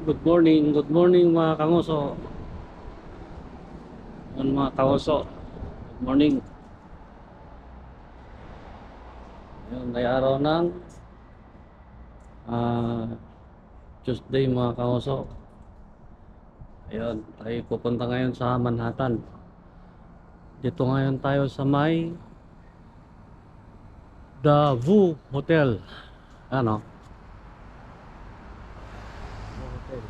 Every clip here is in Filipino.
Good morning mga kanguso. Yan mga kanguso. Good morning. Ayun, may araw ng ah, Tuesday mga kanguso. Ayun, tayo pupunta ngayon sa Manhattan. Dito ngayon tayo sa may The Vu Hotel. Ano? Vu Hotel.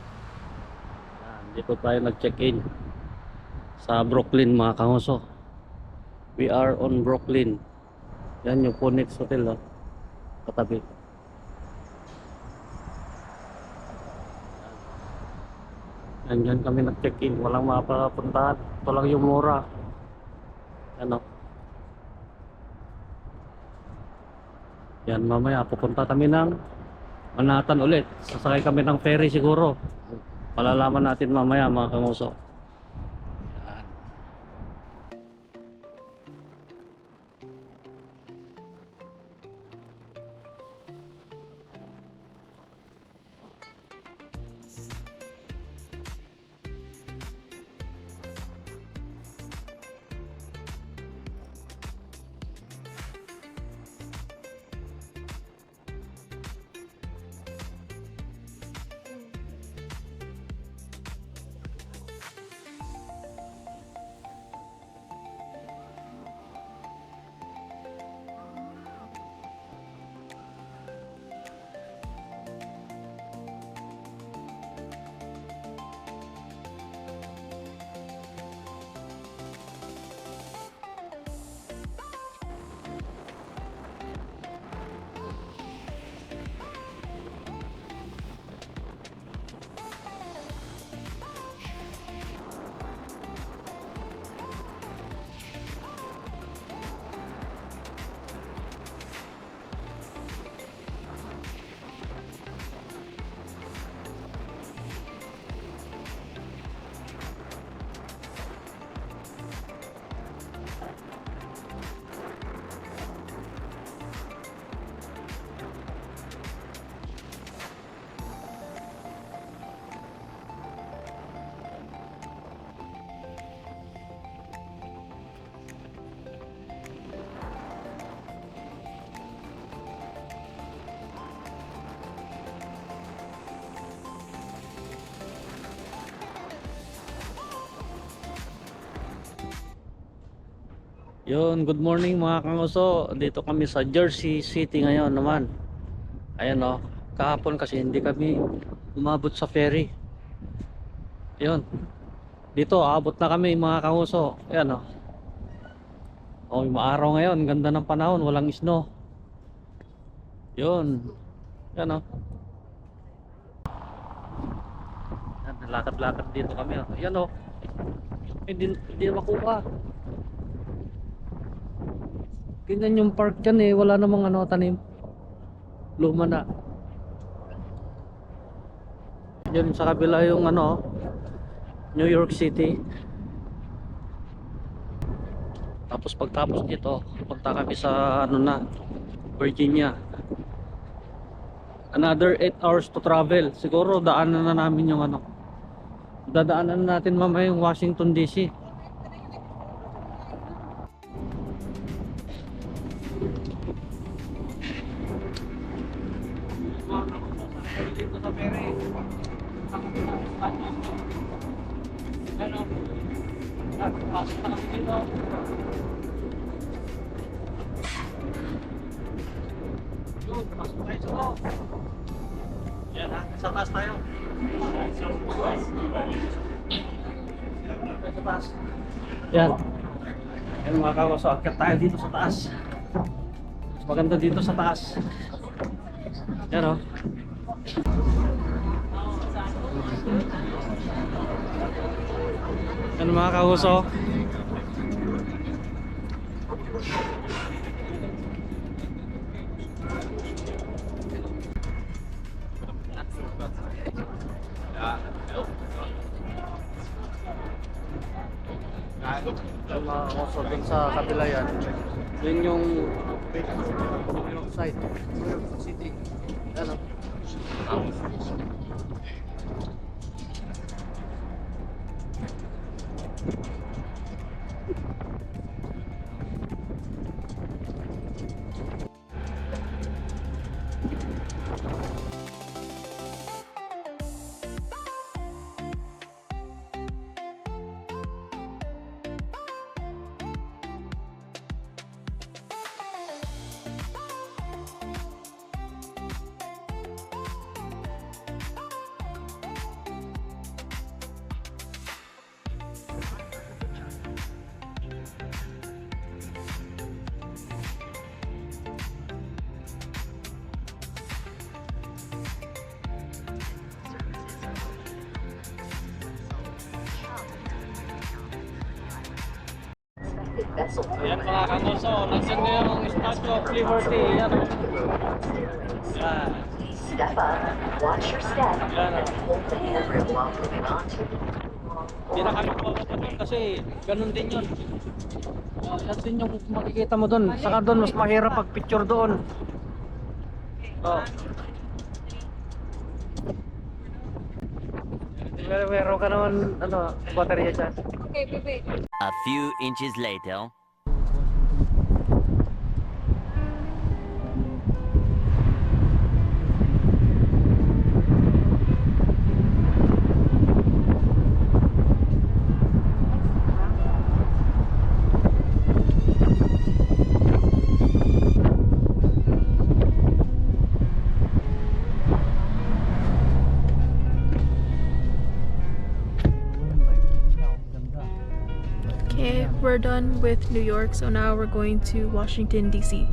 Yan, dito tayo nag-check-in sa Brooklyn mga kanguso. We are on Brooklyn. Yan yung Phoenix Hotel, oh. Katabi. Yan, dyan kami nag-check-in. Walang mapapuntahan. Ito lang yung mura. Ano? Yan, mamaya pupunta kami ng Manhattan ulit. Sasakay kami ng ferry siguro. Palalaman natin mamaya mga kanguso. Yan. Yun, good morning mga kanguso. Dito kami sa Jersey City ngayon naman. Ayan o, kahapon kasi hindi kami umabot sa ferry. Yun, dito abot na kami mga kanguso. Ayan o. Oh, maaraw ngayon, ganda ng panahon, walang snow. Yun. Yan o. Yan, lakad-lakad dito kami o. Yan o. Hindi makuha. Ganyan yung park dyan eh, wala namang ano, tanim. Luma na. Diyan sa kabila yung ano, New York City. Tapos pagtapos dito, punta kami sa ano na, Virginia. Another 8 hours to travel. Siguro daanan na namin yung ano. Dadaanan natin mamaya yung Washington DC. Dito sa ferry. Ano? Pasok na kami dito. Yun, pasok tayo sa loob. Yan ha, sa taas tayo. Sa taas. Yan. Yan mga kawaso, akit tayo dito sa taas. Mas maganda dito sa taas. Yan o. Yan mga kahuso. Yung mga kahuso dun sa kabila yan. Yun yung New York side, New York City. Yan o. Ayan mga kanguso, nandiyan na yung Statue of Liberty. Ayan o. Ayan. Step up, watch your step, Ayan o. and hold the handrail while moving on to. Hindi na kami pupunta doon kasi ganun din yun. Yan din yung makikita mo doon. Saka doon mas mahirap pag picture doon. Oh. Meron ka naman ano, baterya dyan. A few inches later. Okay, we're done with New York, so now we're going to Washington, D.C.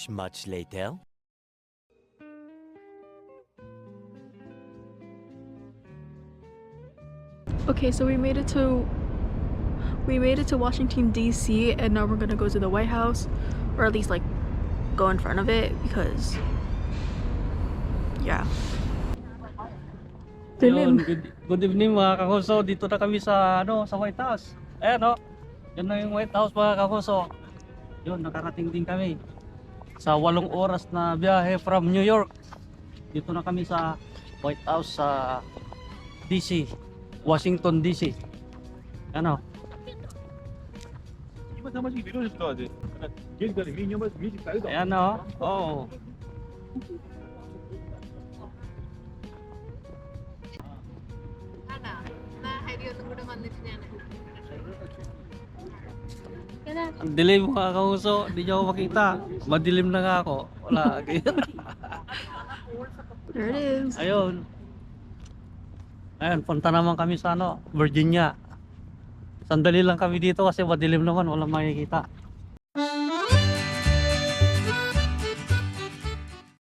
Much later. Okay, so we made it to Washington D.C. and now we're gonna go to the White House, or at least like go in front of it because yeah. Yun, good evening mga kahuso. Dito na kami sa sa White House. Ayan o. Yan na yung White House mga kahuso. Yun, nakarating din kami. Sa 8 oras na biyahe from New York. Dito na kami sa White House sa DC, Washington DC. Ano? Ayan o. Oo. Ang dilim mga kahuso, hindi niyo ako makita. Madilim na nga ako. Wala. There it is. Ayun. Ayun, punta naman kami sa Virginia. Sandali lang kami dito kasi madilim naman, walang makikita.